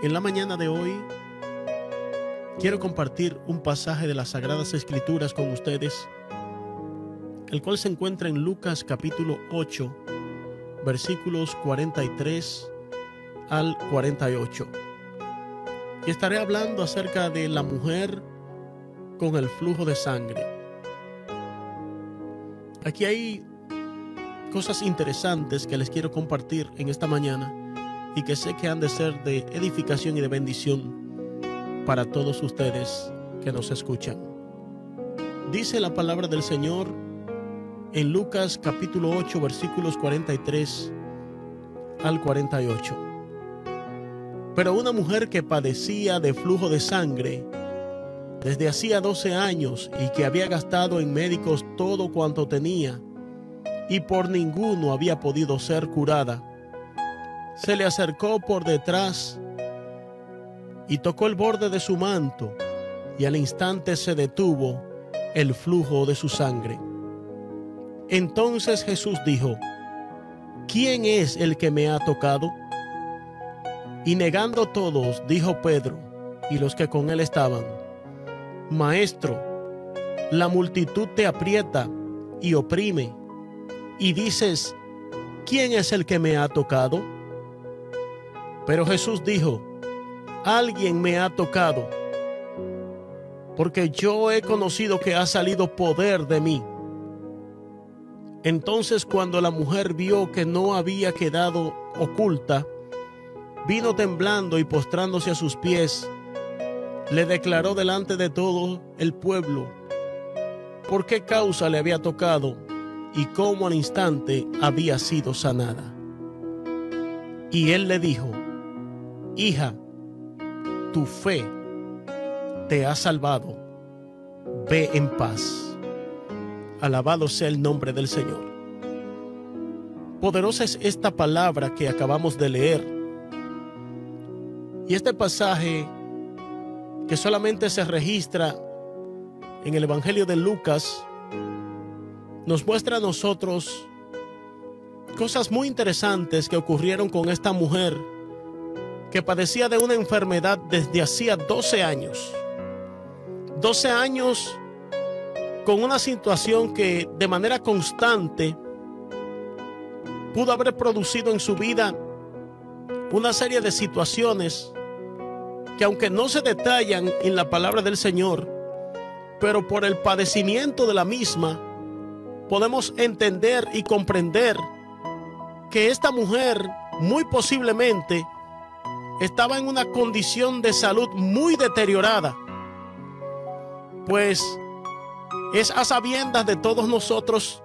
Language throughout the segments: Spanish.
En la mañana de hoy quiero compartir un pasaje de las Sagradas Escrituras con ustedes, el cual se encuentra en Lucas capítulo 8, versículos 43 al 48. Y estaré hablando acerca de la mujer con el flujo de sangre. Aquí hay cosas interesantes que les quiero compartir en esta mañana y que sé que han de ser de edificación y de bendición para todos ustedes que nos escuchan. Dice la palabra del Señor en Lucas capítulo 8 versículos 43 al 48. Pero una mujer que padecía de flujo de sangre desde hacía 12 años y que había gastado en médicos todo cuanto tenía y por ninguno había podido ser curada, se le acercó por detrás y tocó el borde de su manto, y al instante se detuvo el flujo de su sangre. Entonces Jesús dijo: ¿Quién es el que me ha tocado? Y negando todos, dijo Pedro y los que con él estaban: Maestro, la multitud te aprieta y oprime, y dices: ¿Quién es el que me ha tocado? Pero Jesús dijo: Alguien me ha tocado, porque yo he conocido que ha salido poder de mí. Entonces, cuando la mujer vio que no había quedado oculta, vino temblando y postrándose a sus pies, le declaró delante de todo el pueblo por qué causa le había tocado y cómo al instante había sido sanada. Y él le dijo: Hija, tu fe te ha salvado, ve en paz. Alabado sea el nombre del Señor. Poderosa es esta palabra que acabamos de leer. Y este pasaje, que solamente se registra en el Evangelio de Lucas, nos muestra a nosotros cosas muy interesantes que ocurrieron con esta mujer que padecía de una enfermedad desde hacía 12 años. 12 años con una situación que de manera constante pudo haber producido en su vida una serie de situaciones que, aunque no se detallan en la palabra del Señor, pero por el padecimiento de la misma, podemos entender y comprender que esta mujer muy posiblemente estaba en una condición de salud muy deteriorada, pues es a sabiendas de todos nosotros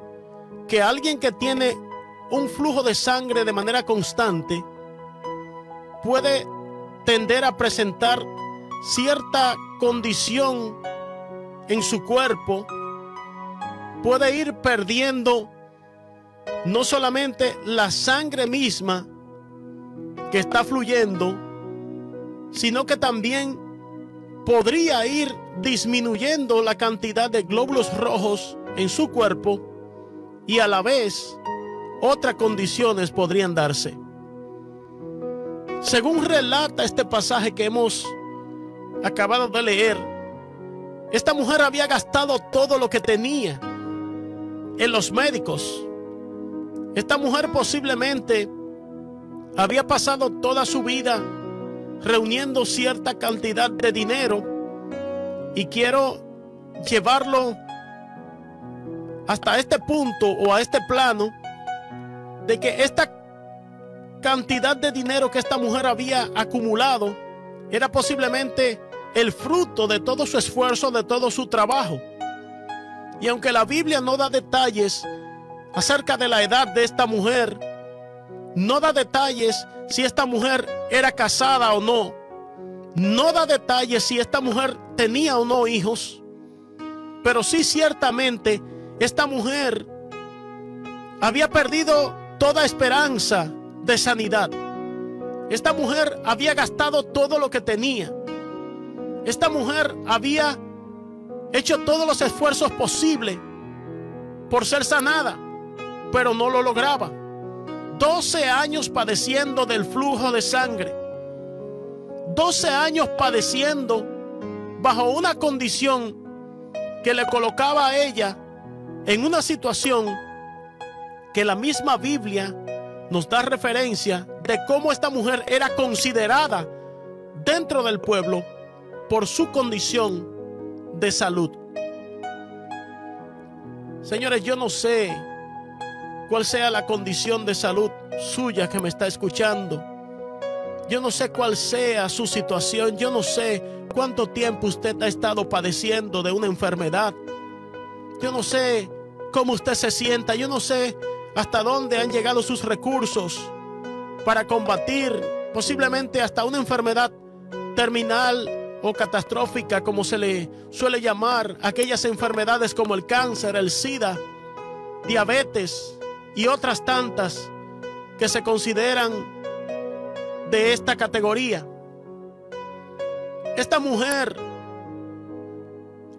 que alguien que tiene un flujo de sangre de manera constante puede tender a presentar cierta condición en su cuerpo, puede ir perdiendo no solamente la sangre misma que está fluyendo, sino que también podría ir disminuyendo la cantidad de glóbulos rojos en su cuerpo, y a la vez otras condiciones podrían darse. Según relata este pasaje que hemos acabado de leer, esta mujer había gastado todo lo que tenía en los médicos. Esta mujer posiblemente había pasado toda su vida reuniendo cierta cantidad de dinero, y quiero llevarlo hasta este punto o a este plano de que esta cantidad de dinero que esta mujer había acumulado era posiblemente el fruto de todo su esfuerzo, de todo su trabajo. Y aunque la Biblia no da detalles acerca de la edad de esta mujer, no da detalles si esta mujer era casada o no, no da detalles si esta mujer tenía o no hijos, pero sí ciertamente esta mujer había perdido toda esperanza de sanidad. Esta mujer había gastado todo lo que tenía. Esta mujer había hecho todos los esfuerzos posibles por ser sanada, pero no lo lograba. 12 años padeciendo del flujo de sangre. 12 años padeciendo bajo una condición que le colocaba a ella en una situación que la misma Biblia nos da referencia de cómo esta mujer era considerada dentro del pueblo por su condición de salud. Señores, yo no sé cuál sea la condición de salud suya que me está escuchando. Yo no sé cuál sea su situación. Yo no sé cuánto tiempo usted ha estado padeciendo de una enfermedad. Yo no sé cómo usted se sienta. Yo no sé hasta dónde han llegado sus recursos para combatir posiblemente hasta una enfermedad terminal o catastrófica, como se le suele llamar aquellas enfermedades como el cáncer, el SIDA, diabetes y otras tantas que se consideran de esta categoría. Esta mujer,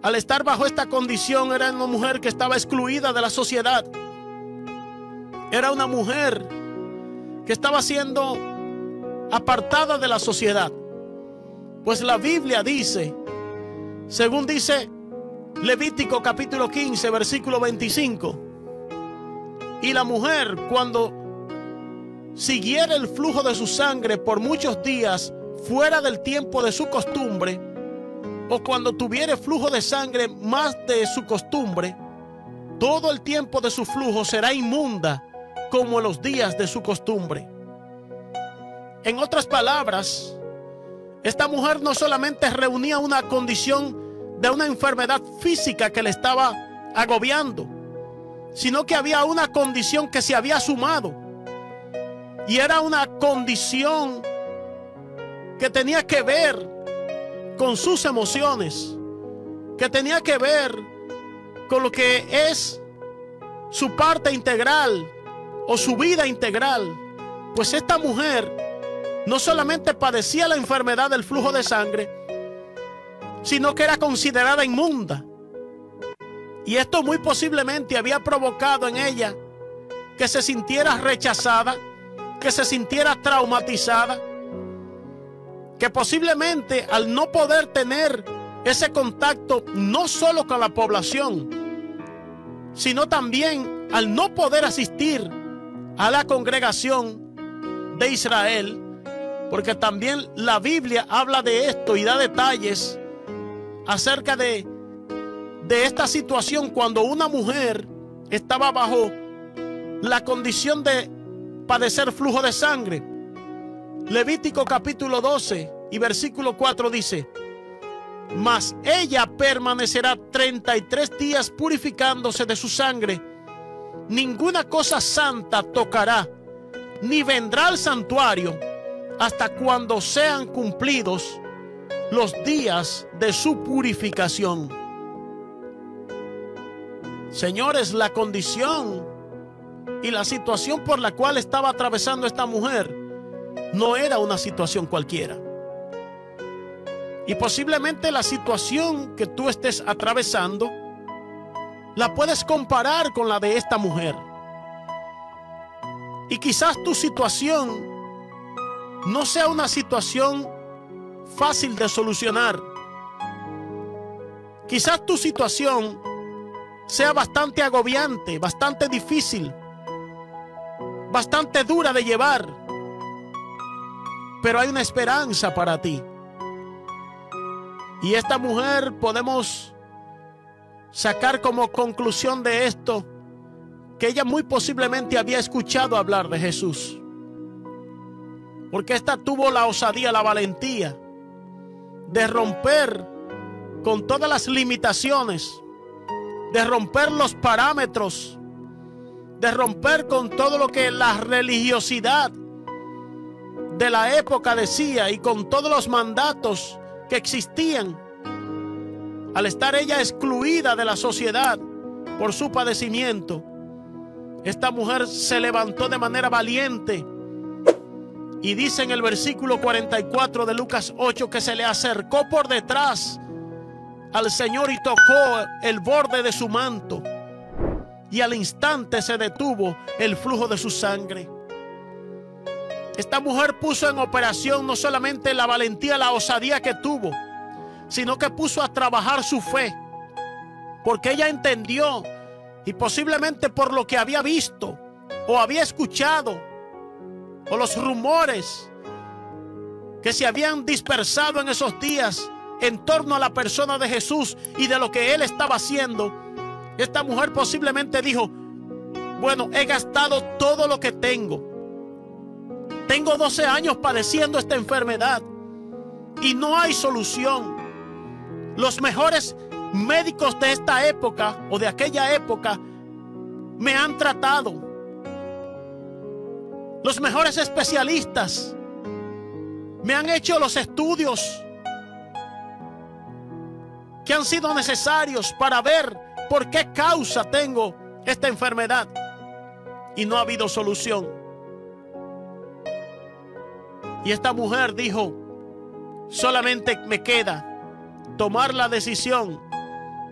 al estar bajo esta condición, era una mujer que estaba excluida de la sociedad. Era una mujer que estaba siendo apartada de la sociedad. Pues la Biblia dice, según dice Levítico capítulo 15, versículo 25, y la mujer, cuando siguiera el flujo de su sangre por muchos días fuera del tiempo de su costumbre, o cuando tuviere flujo de sangre más de su costumbre, todo el tiempo de su flujo será inmunda como en los días de su costumbre. En otras palabras, esta mujer no solamente reunía una condición de una enfermedad física que le estaba agobiando, sino que había una condición que se había sumado. Y era una condición que tenía que ver con sus emociones, que tenía que ver con lo que es su parte integral o su vida integral. Pues esta mujer no solamente padecía la enfermedad del flujo de sangre, sino que era considerada inmunda. Y esto muy posiblemente había provocado en ella que se sintiera rechazada, que se sintiera traumatizada, que posiblemente al no poder tener ese contacto no solo con la población, sino también al no poder asistir a la congregación de Israel, porque también la Biblia habla de esto y da detalles acerca de esta situación cuando una mujer estaba bajo la condición de padecer flujo de sangre. Levítico capítulo 12 y versículo 4 dice: mas ella permanecerá 33 días purificándose de su sangre, ninguna cosa santa tocará, ni vendrá al santuario hasta cuando sean cumplidos los días de su purificación. Señores, la condición y la situación por la cual estaba atravesando esta mujer no era una situación cualquiera. Y posiblemente la situación que tú estés atravesando la puedes comparar con la de esta mujer. Y quizás tu situación no sea una situación fácil de solucionar. Quizás tu situación sea bastante agobiante, bastante difícil, bastante dura de llevar. Pero hay una esperanza para ti. Y esta mujer podemos sacar como conclusión de esto que ella muy posiblemente había escuchado hablar de Jesús. Porque esta tuvo la osadía, la valentía de romper con todas las limitaciones, de romper los parámetros, de romper con todo lo que la religiosidad de la época decía y con todos los mandatos que existían. Al estar ella excluida de la sociedad por su padecimiento, esta mujer se levantó de manera valiente. Y dice en el versículo 44 de Lucas 8 que se le acercó por detrás al Señor y tocó el borde de su manto, y al instante se detuvo el flujo de su sangre. Esta mujer puso en operación no solamente la valentía, la osadía que tuvo, sino que puso a trabajar su fe, porque ella entendió, y posiblemente por lo que había visto o había escuchado, o los rumores que se habían dispersado en esos días en torno a la persona de Jesús y de lo que él estaba haciendo, esta mujer posiblemente dijo: bueno, he gastado todo lo que tengo. Tengo 12 años padeciendo esta enfermedad y no hay solución. Los mejores médicos de esta época o de aquella época me han tratado. Los mejores especialistas me han hecho los estudios que han sido necesarios para ver por qué causa tengo esta enfermedad, y no ha habido solución. Y esta mujer dijo: solamente me queda tomar la decisión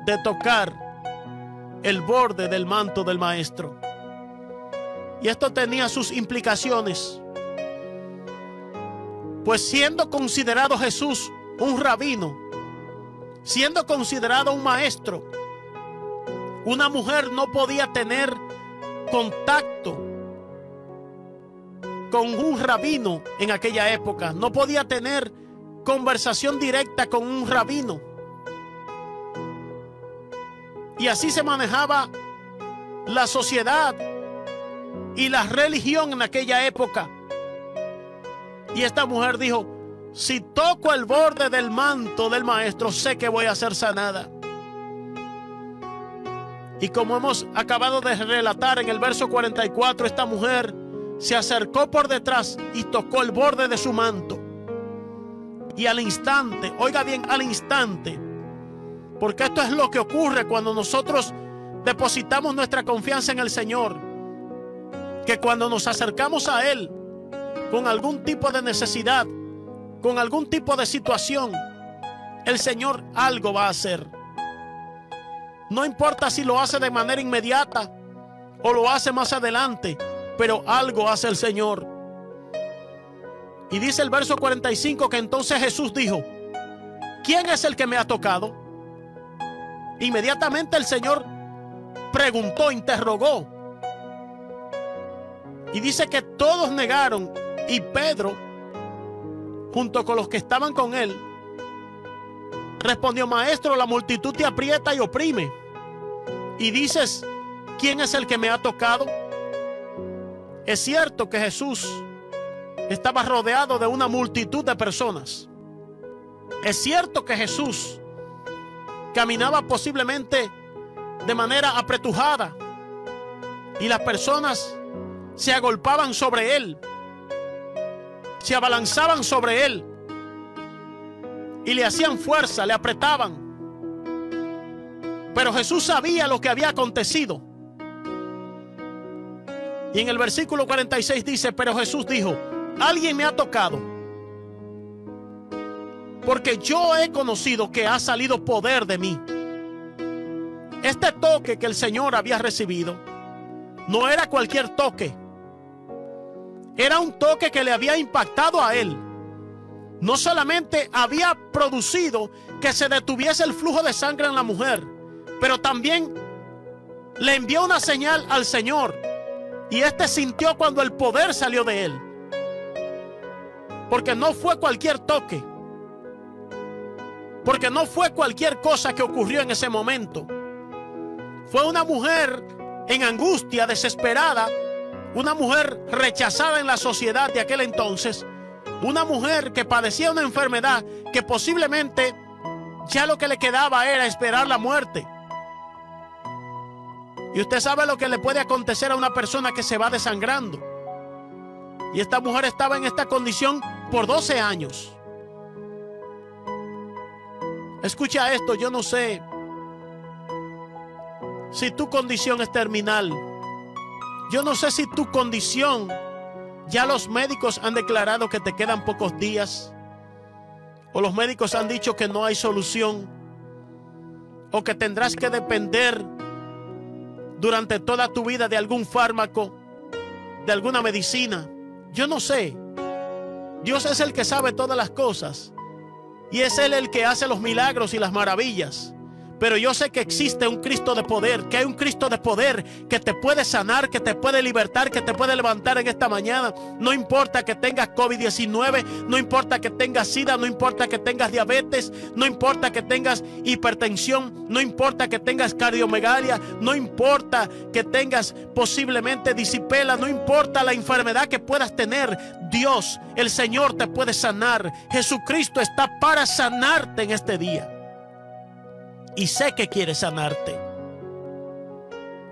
de tocar el borde del manto del maestro. Y esto tenía sus implicaciones, pues siendo considerado Jesús un rabino, siendo considerado un maestro, una mujer no podía tener contacto con un rabino en aquella época. No podía tener conversación directa con un rabino. Y así se manejaba la sociedad y la religión en aquella época. Y esta mujer dijo: si toco el borde del manto del maestro, sé que voy a ser sanada. Y como hemos acabado de relatar en el verso 44, esta mujer se acercó por detrás y tocó el borde de su manto. Y al instante, oiga bien, al instante, porque esto es lo que ocurre cuando nosotros depositamos nuestra confianza en el Señor, que cuando nos acercamos a Él con algún tipo de necesidad, con algún tipo de situación, el Señor algo va a hacer. No importa si lo hace de manera inmediata o lo hace más adelante, pero algo hace el Señor. Y dice el verso 45 que entonces Jesús dijo: ¿quién es el que me ha tocado? Inmediatamente el Señor preguntó, interrogó. Y dice que todos negaron, y Pedro, junto con los que estaban con él, respondió: maestro, la multitud te aprieta y oprime, y dices: ¿quién es el que me ha tocado? Es cierto que Jesús estaba rodeado de una multitud de personas. Es cierto que Jesús caminaba posiblemente de manera apretujada y las personas se agolpaban sobre él, se abalanzaban sobre él y le hacían fuerza, le apretaban. Pero Jesús sabía lo que había acontecido. Y en el versículo 46 dice: pero Jesús dijo: alguien me ha tocado, porque yo he conocido que ha salido poder de mí. Este toque que el Señor había recibido no era cualquier toque. Era un toque que le había impactado a él. No solamente había producido que se detuviese el flujo de sangre en la mujer, pero también le envió una señal al Señor. Y este sintió cuando el poder salió de él. Porque no fue cualquier toque. Porque no fue cualquier cosa que ocurrió en ese momento. Fue una mujer en angustia, desesperada. Una mujer rechazada en la sociedad de aquel entonces. Una mujer que padecía una enfermedad que posiblemente ya lo que le quedaba era esperar la muerte. Y usted sabe lo que le puede acontecer a una persona que se va desangrando. Y esta mujer estaba en esta condición por 12 años. Escucha esto, yo no sé si tu condición es terminal. Yo no sé si tu condición, ya los médicos han declarado que te quedan pocos días, o los médicos han dicho que no hay solución, o que tendrás que depender durante toda tu vida de algún fármaco, de alguna medicina. yo no sé. Dios es el que sabe todas las cosas. Y es Él el que hace los milagros y las maravillas. Pero yo sé que existe un Cristo de poder, que hay un Cristo de poder que te puede sanar, que te puede libertar, que te puede levantar en esta mañana. No importa que tengas COVID-19, no importa que tengas SIDA, no importa que tengas diabetes, no importa que tengas hipertensión, no importa que tengas cardiomegalia, no importa que tengas posiblemente disipela, no importa la enfermedad que puedas tener. Dios, el Señor, te puede sanar. Jesucristo está para sanarte en este día. Y sé que quiere sanarte.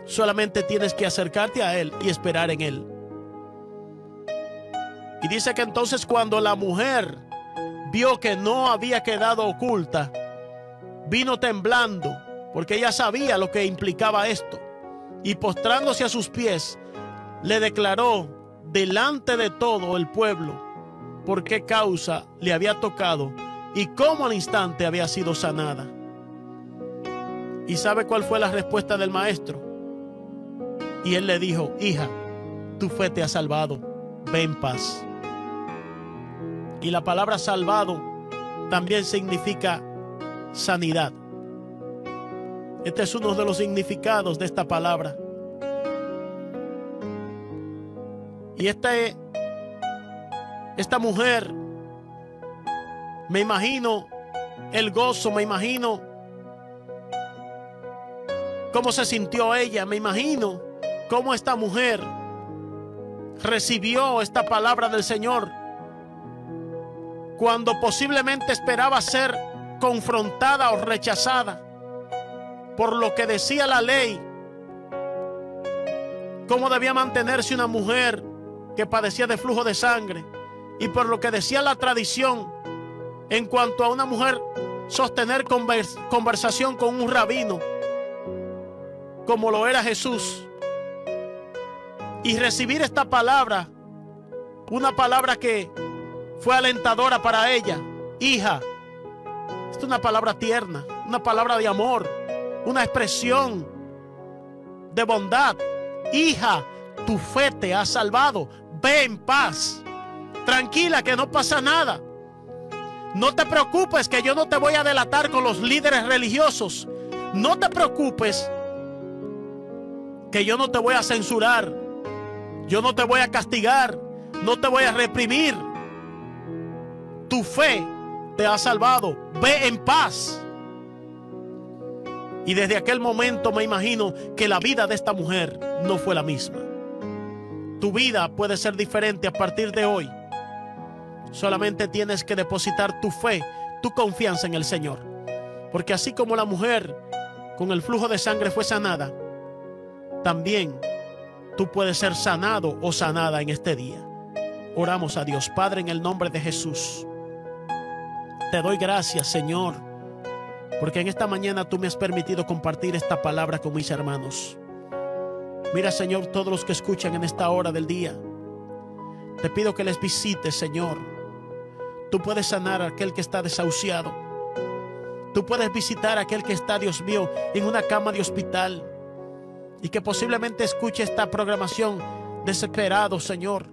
Solamente tienes que acercarte a Él y esperar en Él. Y dice que entonces cuando la mujer vio que no había quedado oculta, vino temblando, porque ella sabía lo que implicaba esto. Y postrándose a sus pies, le declaró delante de todo el pueblo por qué causa le había tocado y cómo al instante había sido sanada. ¿Y sabe cuál fue la respuesta del maestro? Y él le dijo: hija, tu fe te ha salvado, ve en paz. Y la palabra salvado también significa sanidad. Este es uno de los significados de esta palabra. Y esta mujer, me imagino el gozo, me imagino cómo se sintió ella, me imagino cómo esta mujer recibió esta palabra del Señor cuando posiblemente esperaba ser confrontada o rechazada por lo que decía la ley, cómo debía mantenerse una mujer que padecía de flujo de sangre, y por lo que decía la tradición en cuanto a una mujer sostener conversación con un rabino, como lo era Jesús, y recibir esta palabra, una palabra que fue alentadora para ella. Hija, esta es una palabra tierna, una palabra de amor, una expresión de bondad. Hija, tu fe te ha salvado, ve en paz, tranquila, que no pasa nada. No te preocupes, que yo no te voy a delatar con los líderes religiosos. No te preocupes, que yo no te voy a censurar, yo no te voy a castigar, no te voy a reprimir. Tu fe te ha salvado, ve en paz. Y desde aquel momento me imagino que la vida de esta mujer no fue la misma. Tu vida puede ser diferente a partir de hoy. Solamente tienes que depositar tu fe, tu confianza en el Señor. Porque así como la mujer con el flujo de sangre fue sanada, también tú puedes ser sanado o sanada en este día. Oramos a Dios. Padre, en el nombre de Jesús, te doy gracias, Señor, porque en esta mañana tú me has permitido compartir esta palabra con mis hermanos. Mira, Señor, todos los que escuchan en esta hora del día, te pido que les visites, Señor. Tú puedes sanar a aquel que está desahuciado. Tú puedes visitar a aquel que está, Dios mío, en una cama de hospital, y que posiblemente escuche esta programación desesperado, Señor.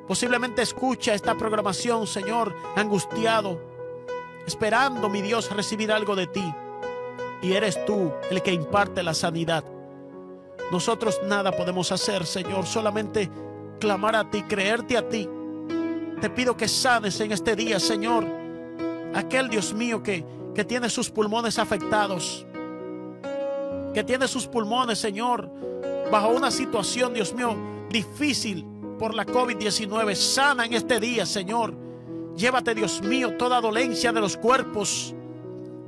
Posiblemente escucha esta programación, Señor, angustiado, esperando, mi Dios, recibir algo de ti. Y eres tú el que imparte la sanidad. Nosotros nada podemos hacer, Señor, solamente clamar a ti, creerte a ti. Te pido que sanes en este día, Señor, aquel, Dios mío, que tiene sus pulmones afectados, que tiene sus pulmones, Señor, bajo una situación, Dios mío, difícil por la COVID-19. Sana en este día, Señor. Llévate, Dios mío, toda dolencia de los cuerpos.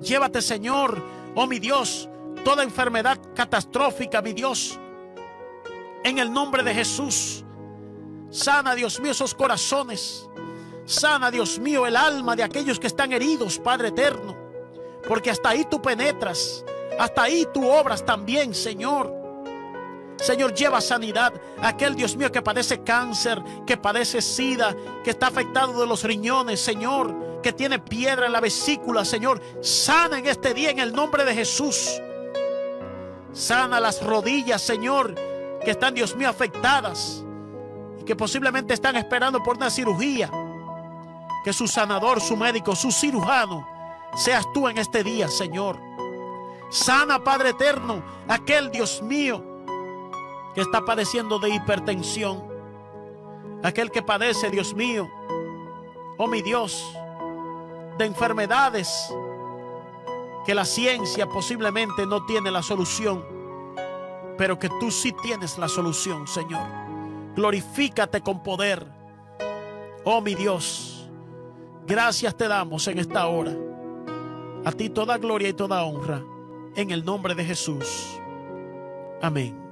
Llévate, Señor, oh mi Dios, toda enfermedad catastrófica, mi Dios, en el nombre de Jesús. Sana, Dios mío, esos corazones. Sana, Dios mío, el alma de aquellos que están heridos, Padre eterno, porque hasta ahí tú penetras, hasta ahí tú obras también, Señor. Señor, lleva sanidad a aquel, Dios mío, que padece cáncer, que padece SIDA, que está afectado de los riñones, Señor, que tiene piedra en la vesícula, Señor. Sana en este día en el nombre de Jesús. Sana las rodillas, Señor, que están, Dios mío, afectadas, que posiblemente están esperando por una cirugía, que su sanador, su médico, su cirujano seas tú en este día, Señor. Sana, Padre eterno, aquel, Dios mío, que está padeciendo de hipertensión, aquel que padece, Dios mío, oh mi Dios, de enfermedades que la ciencia posiblemente no tiene la solución, pero que tú sí tienes la solución, Señor. Glorifícate con poder, oh mi Dios. Gracias te damos en esta hora. A ti toda gloria y toda honra, en el nombre de Jesús. Amén.